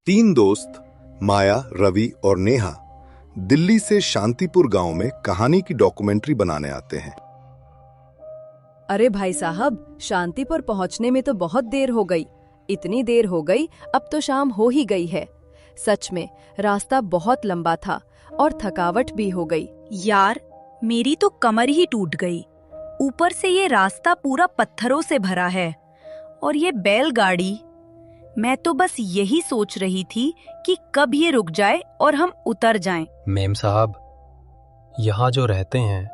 तीन दोस्त माया, रवि और नेहा दिल्ली से शांतिपुर गांव में कहानी की डॉक्यूमेंट्री बनाने आते हैं। अरे भाई साहब, शांतिपुर पहुंचने में तो बहुत देर हो गई। इतनी देर हो गई, अब तो शाम हो ही गई है। सच में रास्ता बहुत लंबा था और थकावट भी हो गई। यार, मेरी तो कमर ही टूट गई। ऊपर से ये रास्ता पूरा पत्थरों से भरा है और ये बैलगाड़ी। मैं तो बस यही सोच रही थी कि कब ये रुक जाए और हम उतर जाएं। मेम साहब, यहाँ जो रहते हैं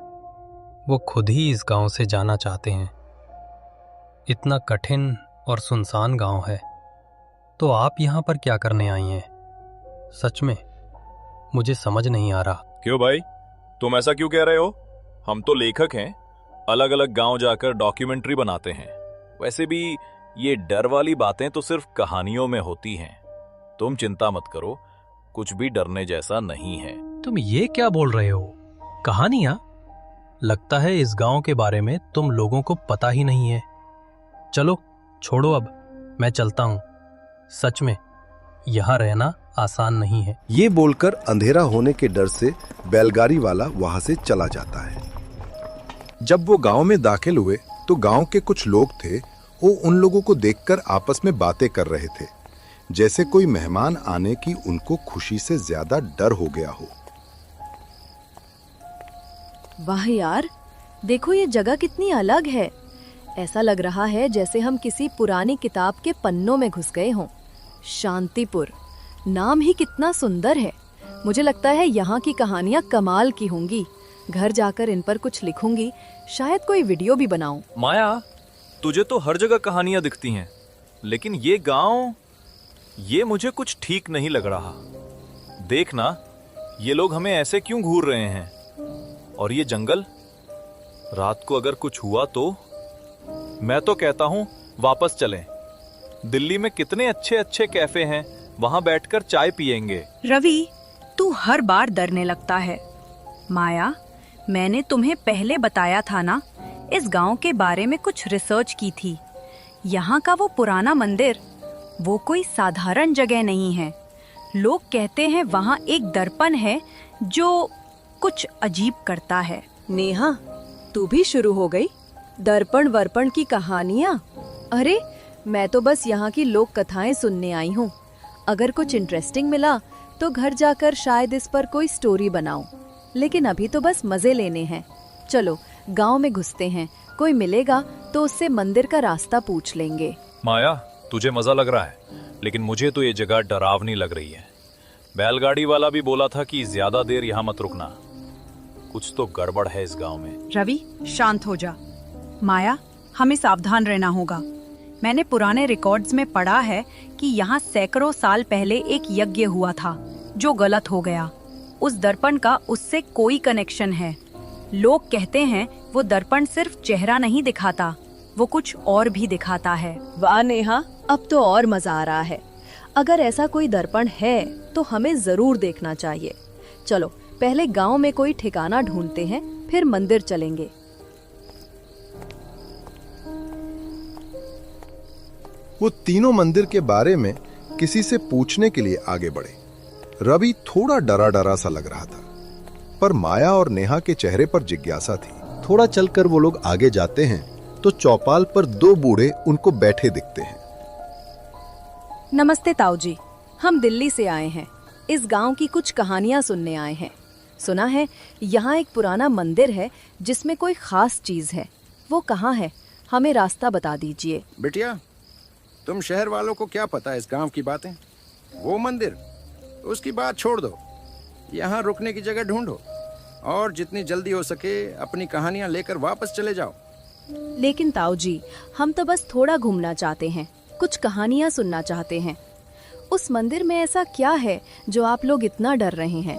वो खुद ही इस गांव से जाना चाहते हैं। इतना कठिन और सुनसान गांव है, तो आप यहाँ पर क्या करने आई हैं? सच में मुझे समझ नहीं आ रहा। क्यों भाई, तुम ऐसा क्यों कह रहे हो? हम तो लेखक हैं, अलग अलग गांव जाकर डॉक्यूमेंट्री बनाते हैं। वैसे भी ये डर वाली बातें तो सिर्फ कहानियों में होती हैं। तुम चिंता मत करो, कुछ भी डरने जैसा नहीं है। तुम ये क्या बोल रहे हो? कहानियां? लगता है इस गांव के बारे में तुम लोगों को पता ही नहीं है। चलो छोड़ो, अब मैं चलता हूँ। सच में यहाँ रहना आसान नहीं है। ये बोलकर अंधेरा होने के डर से बैलगाड़ी वाला वहां से चला जाता है। जब वो गांव में दाखिल हुए तो गांव के कुछ लोग थे, वो उन लोगों को देखकर आपस में बातें कर रहे थे, जैसे कोई मेहमान आने की उनको खुशी से ज्यादा डर हो गया हो। वाह यार, देखो ये जगह कितनी अलग है। ऐसा लग रहा है जैसे हम किसी पुरानी किताब के पन्नों में घुस गए हों। शांतिपुर, नाम ही कितना सुंदर है। मुझे लगता है यहाँ की कहानियाँ कमाल की होंगी। घर जाकर इन पर कुछ लिखूंगी, शायद कोई वीडियो भी बनाऊं। माया, तुझे तो हर जगह कहानियां दिखती हैं, लेकिन ये गांव, ये मुझे कुछ ठीक नहीं लग रहा। देखना, ये लोग हमें ऐसे क्यों घूर रहे हैं? और ये जंगल, रात को अगर कुछ हुआ तो? मैं तो कहता हूं वापस चलें। दिल्ली में कितने अच्छे अच्छे कैफे हैं, वहां बैठकर चाय पिएंगे। रवि, तू हर बार डरने लगता है। माया, मैंने तुम्हें पहले बताया था ना, इस गांव के बारे में कुछ रिसर्च की थी। यहाँ का वो पुराना मंदिर, वो कोई साधारण जगह नहीं है। लोग कहते हैं वहाँ एक दर्पण है जो कुछ अजीब करता है। नेहा, तू भी शुरू हो गई? दर्पण वर्पण की कहानियाँ? अरे, मैं तो बस यहाँ की लोक कथाएं सुनने आई हूँ। अगर कुछ इंटरेस्टिंग मिला तो घर जाकर शायद इस पर कोई स्टोरी बनाऊं, लेकिन अभी तो बस मजे लेने हैं। चलो गांव में घुसते हैं, कोई मिलेगा तो उससे मंदिर का रास्ता पूछ लेंगे। माया, तुझे मजा लग रहा है, लेकिन मुझे तो ये जगह डरावनी लग रही है। बैलगाड़ी वाला भी बोला था कि ज्यादा देर यहाँ मत रुकना। कुछ तो गड़बड़ है इस गांव में। रवि, शांत हो जा। माया, हमें सावधान रहना होगा। मैंने पुराने रिकॉर्ड्स में पढ़ा है कि यहाँ सैकड़ों साल पहले एक यज्ञ हुआ था जो गलत हो गया। उस दर्पण का उससे कोई कनेक्शन है। लोग कहते हैं वो दर्पण सिर्फ चेहरा नहीं दिखाता, वो कुछ और भी दिखाता है। वाह नेहा, अब तो और मजा आ रहा है। अगर ऐसा कोई दर्पण है तो हमें जरूर देखना चाहिए। चलो पहले गांव में कोई ठिकाना ढूंढते हैं, फिर मंदिर चलेंगे। वो तीनों मंदिर के बारे में किसी से पूछने के लिए आगे बढ़े। रवि थोड़ा डरा डरा सा लग रहा था, पर माया और नेहा के चेहरे पर जिज्ञासा थी। थोड़ा चलकर वो लोग आगे जाते हैं तो चौपाल पर दो बूढ़े उनको बैठे दिखते हैं। नमस्ते ताऊ जी, हम दिल्ली से आए हैं। इस गांव की कुछ कहानियां सुनने आए हैं। सुना है यहाँ एक पुराना मंदिर है जिसमें कोई खास चीज है। वो कहाँ है? हमें रास्ता बता दीजिए। बिटिया, तुम शहर वालों को क्या पता है इस गांव की बातें? वो मंदिर, उसकी बात छोड़ दो। यहाँ रुकने की जगह ढूंढो और जितनी जल्दी हो सके अपनी कहानियाँ लेकर वापस चले जाओ। लेकिन ताऊ जी, हम तो बस थोड़ा घूमना चाहते हैं, कुछ कहानियाँ सुनना चाहते हैं। उस मंदिर में ऐसा क्या है जो आप लोग इतना डर रहे हैं?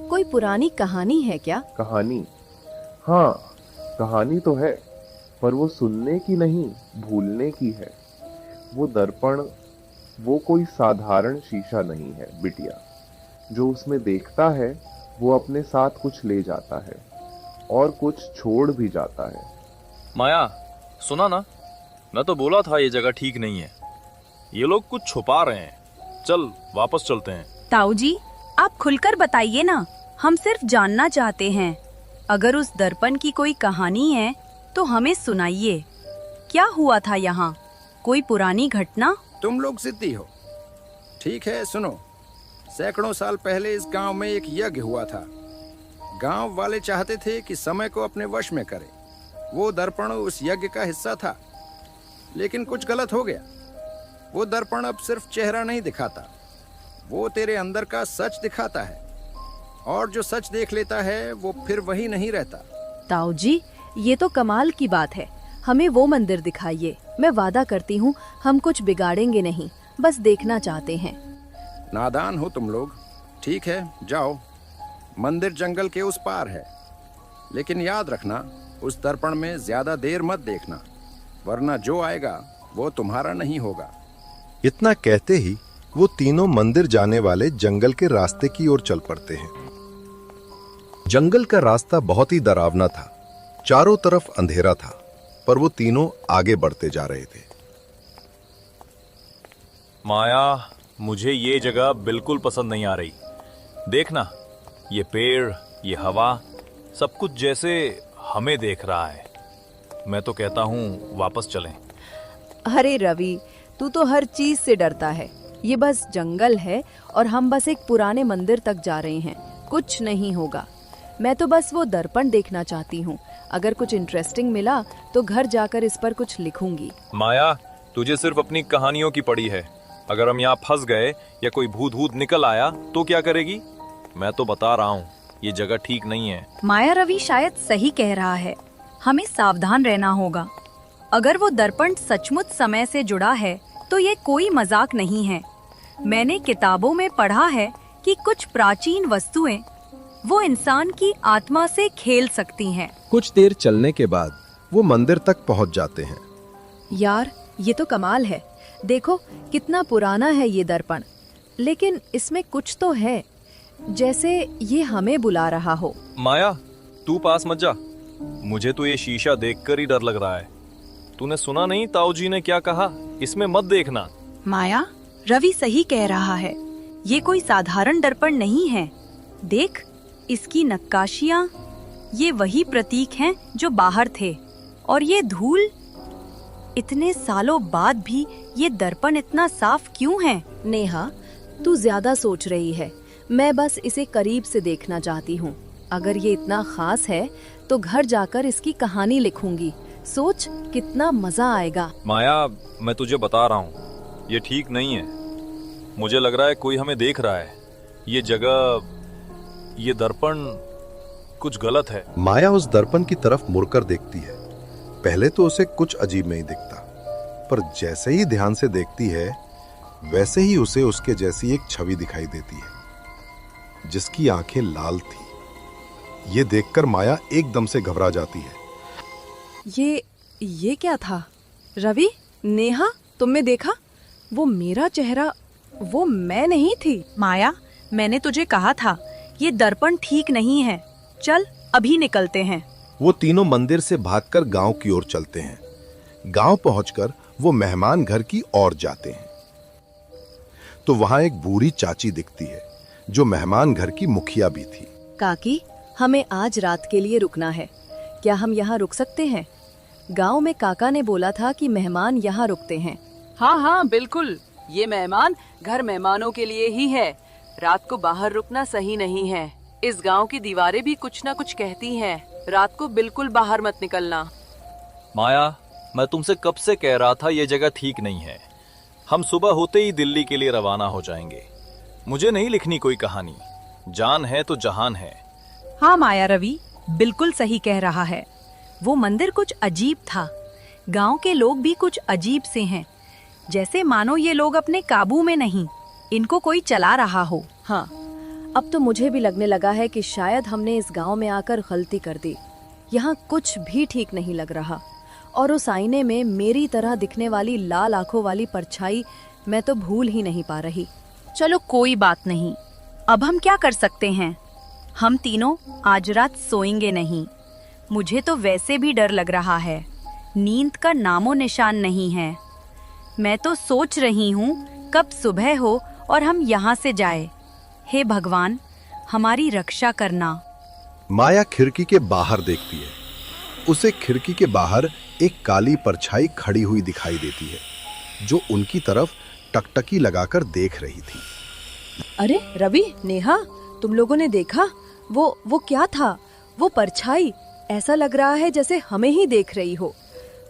कोई पुरानी कहानी है क्या? कहानी? हाँ, कहानी तो है, पर वो सुनने की नहीं, भूलने की है। वो दर्पण, वो कोई साधारण शीशा नहीं है बिटिया। जो उसमें देखता है वो अपने साथ कुछ ले जाता है और कुछ छोड़ भी जाता है। माया, सुना ना, मैं तो बोला था ये जगह ठीक नहीं है। ये लोग कुछ छुपा रहे हैं। चल वापस चलते हैं। ताऊ जी, आप खुलकर बताइए ना, हम सिर्फ जानना चाहते हैं। अगर उस दर्पण की कोई कहानी है तो हमें सुनाइए। क्या हुआ था यहाँ? कोई पुरानी घटना? तुम लोग जिद्दी हो। ठीक है, सुनो। सैकड़ों साल पहले इस गांव में एक यज्ञ हुआ था। गांव वाले चाहते थे कि समय को अपने वश में करें। वो दर्पण उस यज्ञ का हिस्सा था, लेकिन कुछ गलत हो गया। वो दर्पण अब सिर्फ चेहरा नहीं दिखाता, वो तेरे अंदर का सच दिखाता है। और जो सच देख लेता है वो फिर वही नहीं रहता। ताऊ जी, ये तो कमाल की बात है। हमें वो मंदिर दिखाइए। मैं वादा करती हूँ हम कुछ बिगाड़ेंगे नहीं, बस देखना चाहते हैं। नादान हो तुम लोग। ठीक है, जाओ। मंदिर जंगल के उस पार है, लेकिन याद रखना उस दर्पण में ज्यादा देर मत देखना, वरना जो आएगा वो तुम्हारा नहीं होगा। इतना कहते ही वो तीनों मंदिर जाने वाले जंगल के रास्ते की ओर चल पड़ते हैं। जंगल का रास्ता बहुत ही डरावना था। चारों तरफ अंधेरा था, पर वो तीनों आगे बढ़ते जा रहे थे। माया, मुझे ये जगह बिल्कुल पसंद नहीं आ रही। देखना, ये पेड़, ये हवा, सब कुछ जैसे हमें देख रहा है। मैं तो कहता हूँ वापस चलें। अरे रवि, तू तो हर चीज से डरता है। ये बस जंगल है और हम बस एक पुराने मंदिर तक जा रहे हैं। कुछ नहीं होगा। मैं तो बस वो दर्पण देखना चाहती हूँ। अगर कुछ इंटरेस्टिंग मिला तो घर जाकर इस पर कुछ लिखूंगी। माया, तुझे सिर्फ अपनी कहानियों की पड़ी है। अगर हम यहाँ फंस गए या कोई भूत भूत निकल आया तो क्या करेगी? मैं तो बता रहा हूँ, ये जगह ठीक नहीं है। माया रवि शायद सही कह रहा है। हमें सावधान रहना होगा। अगर वो दर्पण सचमुच समय से जुड़ा है तो ये कोई मजाक नहीं है। मैंने किताबों में पढ़ा है कि कुछ प्राचीन वस्तुएं वो इंसान की आत्मा से खेल सकती हैं। कुछ देर चलने के बाद वो मंदिर तक पहुंच जाते हैं। यार, ये तो कमाल है। देखो कितना पुराना है ये दर्पण, लेकिन इसमें कुछ तो है, जैसे ये हमें बुला रहा हो। माया, तू पास मत जा। मुझे तो ये शीशा देखकर ही डर लग रहा है। तूने सुना नहीं ताऊ जी ने क्या कहा? इसमें मत देखना। माया, रवि सही कह रहा है। ये कोई साधारण दर्पण नहीं है। देख, इसकी नक्काशियाँ, ये वही प्रतीक हैं जो बाहर थे। और ये धूल, इतने सालों बाद भी ये दर्पण इतना साफ क्यों है? नेहा, तू ज्यादा सोच रही है। मैं बस इसे करीब से देखना चाहती हूँ। अगर ये इतना खास है तो घर जाकर इसकी कहानी लिखूंगी। सोच कितना मजा आएगा। माया, मैं तुझे बता रहा हूँ, ये ठीक नहीं है। मुझे लग रहा है कोई हमें देख रहा है। ये जगह, ये दर्पण कुछ गलत है। माया उस दर्पण की तरफ मुड़कर देखती है। पहले तो उसे कुछ अजीब नहीं दिखता, पर जैसे ही ध्यान से देखती है वैसे ही उसे उसके जैसी एक छवि दिखाई देती है, जिसकी आंखें लाल थी। ये देखकर माया एकदम से घबरा जाती है। ये क्या था? रवि, नेहा, तुमने देखा? वो मेरा चेहरा, वो मैं नहीं थी। माया, मैंने तुझे कहा था ये दर्पण ठीक नहीं है। चल अभी निकलते हैं। वो तीनों मंदिर से भागकर गांव की ओर चलते हैं। गांव पहुंचकर वो मेहमान घर की ओर जाते हैं तो वहां एक बूढ़ी चाची दिखती है, जो मेहमान घर की मुखिया भी थी। काकी, हमें आज रात के लिए रुकना है। क्या हम यहाँ रुक सकते हैं? गांव में काका ने बोला था कि मेहमान यहाँ रुकते हैं। हाँ हाँ बिल्कुल, ये मेहमान घर मेहमानों के लिए ही है। रात को बाहर रुकना सही नहीं है। इस गांव की दीवारें भी कुछ ना कुछ कहती हैं। रात को बिल्कुल बाहर मत निकलना। माया, मैं तुमसे कब से कह रहा था ये जगह ठीक नहीं है। हम सुबह होते ही दिल्ली के लिए रवाना हो जाएंगे। मुझे नहीं लिखनी कोई कहानी। जान है तो जहान है। हाँ माया रवि, बिल्कुल सही कह रहा है। वो मंदिर कुछ अजीब था। गांव के लोग भी कुछ अजीब से हैं, जैसे मानो ये लोग अपने काबू में नहीं, इनको कोई चला रहा हो। हाँ, अब तो मुझे भी लगने लगा है कि शायद हमने इस गांव में आकर गलती कर दी। यहाँ कुछ भी ठीक नहीं लग रहा। और उस आईने में मेरी तरह दिखने वाली लाल आंखों वाली परछाई मैं तो भूल ही नहीं पा रही। चलो कोई बात नहीं, अब हम क्या कर सकते हैं? हम तीनों आज रात सोएंगे नहीं। मुझे तो वैसे भी डर लग रहा है। नींद का नामो निशान नहीं है। मैं तो सोच रही हूँ कब सुबह हो और हम यहाँ से जाए। हे भगवान, हमारी रक्षा करना। माया खिड़की के बाहर देखती है। उसे खिड़की के बाहर एक काली परछाई खड़ी हुई दिखाई देती है, जो उनकी तरफ टकटकी लगाकर देख रही थी। अरे रवि, नेहा, तुम लोगों ने देखा? वो क्या था? वो परछाई ऐसा लग रहा है जैसे हमें ही देख रही हो।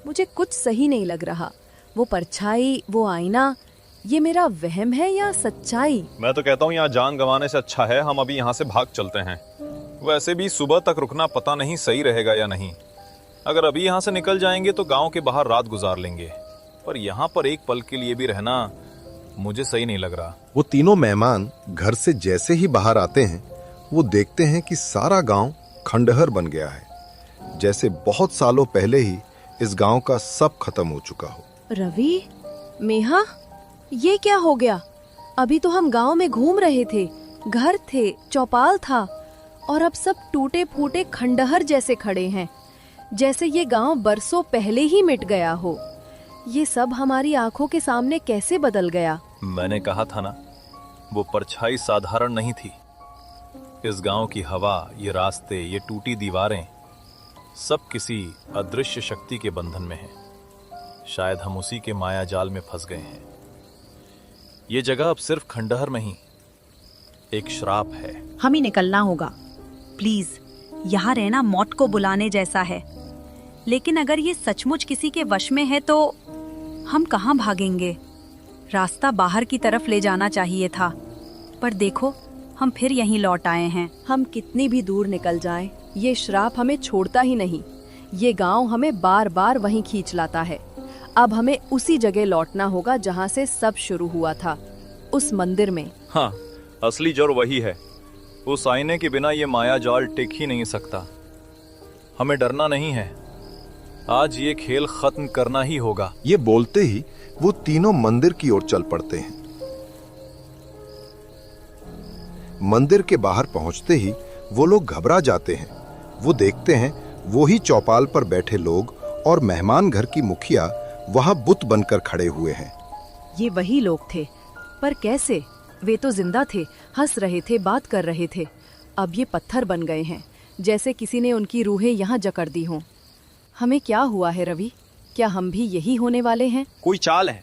मुझे कुछ सही नहीं लग रहा। वो परछाई, वो आईना, ये मेरा वहम है या सच्चाई? मैं तो कहता हूँ यहाँ जान गंवाने से अच्छा है हम अभी यहाँ से भाग चलते हैं। वैसे भी सुबह तक रुकना पता नहीं सही रहेगा या नहीं। अगर अभी यहाँ से निकल जाएंगे तो गांव के बाहर रात गुजार लेंगे, पर यहाँ पर एक पल के लिए भी रहना मुझे सही नहीं लग रहा। वो तीनों मेहमान घर से जैसे ही बाहर आते हैं, वो देखते हैं कि सारा गांव खंडहर बन गया है, जैसे बहुत सालों पहले ही इस गांव का सब खत्म हो चुका हो। रवि, मेहा, ये क्या हो गया? अभी तो हम गांव में घूम रहे थे, घर थे, चौपाल था, और अब सब टूटे फूटे खंडहर जैसे खड़े हैं, जैसे ये गांव बरसों पहले ही मिट गया हो। ये सब हमारी आंखों के सामने कैसे बदल गया? मैंने कहा था ना, वो परछाई साधारण नहीं थी। इस गांव की हवा, ये रास्ते, ये टूटी दीवारें, सब किसी अदृश्य शक्ति के बंधन में हैं। शायद हम उसी के माया जाल में फंस गए हैं। ये जगह अब सिर्फ खंडहर नहीं, एक श्राप है। हमें निकलना होगा। प्लीज, यहाँ रहना मौत को बुलाने जैसा है। लेकिन अगर ये सचमुच किसी के वश में है तो हम कहाँ भागेंगे? रास्ता बाहर की तरफ ले जाना चाहिए था, पर देखो हम फिर यहीं लौट आए हैं। हम कितनी भी दूर निकल जाएं, ये श्राप हमें छोड़ता ही नहीं। ये गांव हमें बार बार वहीं खींच लाता है। अब हमें उसी जगह लौटना होगा जहाँ से सब शुरू हुआ था, उस मंदिर में। हाँ, असली जड़ वही है। उस आईने के बिना ये माया जाल टिक ही नहीं सकता। हमें डरना नहीं है, आज ये खेल खत्म करना ही होगा। ये बोलते ही वो तीनों मंदिर की ओर चल पड़ते हैं। मंदिर के बाहर पहुंचते ही वो लोग घबरा जाते हैं। वो देखते हैं वो ही चौपाल पर बैठे लोग और मेहमान घर की मुखिया वहां बुत बनकर खड़े हुए हैं। ये वही लोग थे, पर कैसे? वे तो जिंदा थे, हंस रहे थे, बात कर रहे थे। अब ये पत्थर बन गए हैं, जैसे किसी ने उनकी रूहें यहाँ जकड़ दी हों। हमें क्या हुआ है रवि? क्या हम भी यही होने वाले हैं? कोई चाल है,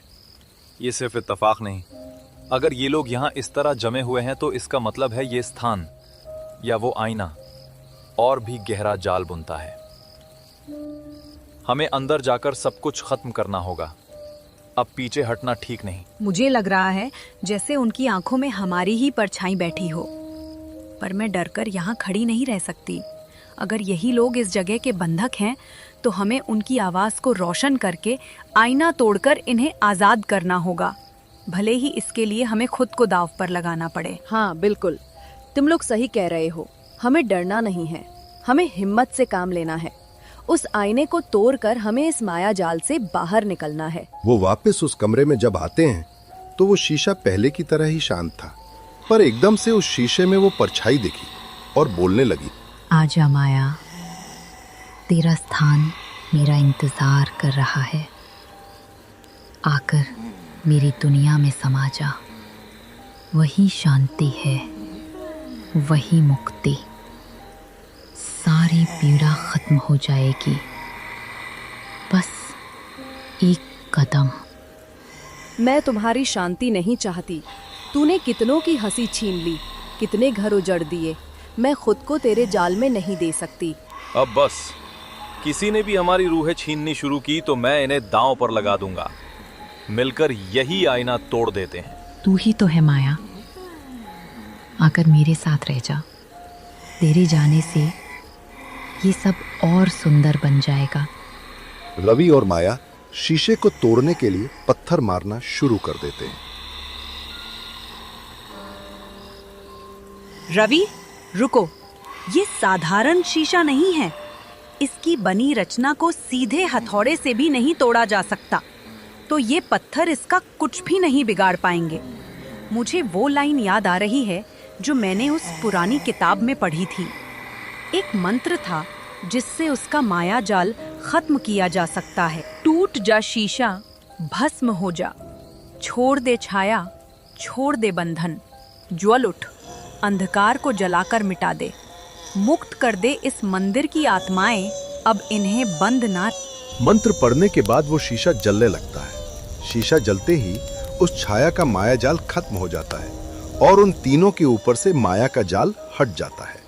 ये सिर्फ इत्तेफाक नहीं। अगर ये लोग यहाँ इस तरह जमे हुए हैं तो इसका मतलब है ये स्थान या वो आईना और भी गहरा जाल बुनता है। हमें अंदर जाकर सब कुछ खत्म करना होगा। अब पीछे हटना ठीक नहीं। मुझे लग रहा है जैसे उनकी आंखों में हमारी ही परछाई बैठी हो, पर मैं डरकर यहाँ खड़ी नहीं रह सकती। अगर यही लोग इस जगह के बंधक हैं तो हमें उनकी आवाज को रोशन करके आईना तोड़कर इन्हें आजाद करना होगा, भले ही इसके लिए हमें खुद को दांव पर लगाना पड़े। हाँ बिल्कुल, तुम लोग सही कह रहे हो। हमें डरना नहीं है, हमें हिम्मत से काम लेना है। उस आईने को तोड़कर हमें इस माया जाल से बाहर निकलना है। वो वापस उस कमरे में जब आते हैं तो वो शीशा पहले की तरह ही शांत था, पर एकदम से उस शीशे में वो परछाई दिखी और बोलने लगी। आजा माया, तेरा स्थान मेरा इंतजार कर रहा है। आकर मेरी दुनिया में समा जा। वही शांति है, वही मुक्ति। सारी पीड़ा खत्म हो जाएगी। बस एक कदम। मैं तुम्हारी शांति नहीं चाहती। तूने कितनों की हंसी छीन ली, कितने घर उजड़ दिए। मैं खुद को तेरे जाल में नहीं दे सकती। अब बस, किसी ने भी हमारी रूहें छीननी शुरू की तो मैं इन्हें दांव पर लगा दूंगा। मिलकर यही आईना तोड़ देते हैं। तू ही तो है माया, आकर मेरे साथ रह जा। तेरे जाने से ये सब और सुंदर बन जाएगा। रवि और माया शीशे को तोड़ने के लिए पत्थर मारना शुरू कर देते हैं। रवि, रुको, ये साधारण शीशा नहीं है। इसकी बनी रचना को सीधे हथौड़े से भी नहीं तोड़ा जा सकता, तो ये पत्थर इसका कुछ भी नहीं बिगाड़ पाएंगे। मुझे वो लाइन याद आ रही है जो मैंने उस पुरानी किताब में पढ़ी थी। एक मंत्र था जिससे उसका माया जाल खत्म किया जा सकता है। टूट जा शीशा, भस्म हो जा, छोड़ दे छाया, छोड़ दे बंधन, ज्वल उठ, अंधकार को जलाकर मिटा दे, मुक्त कर दे इस मंदिर की आत्माएं, अब इन्हें बंद ना। मंत्र पढ़ने के बाद वो शीशा जलने लगता है। शीशा जलते ही उस छाया का माया जाल खत्म हो जाता है और उन तीनों के ऊपर से माया का जाल हट जाता है।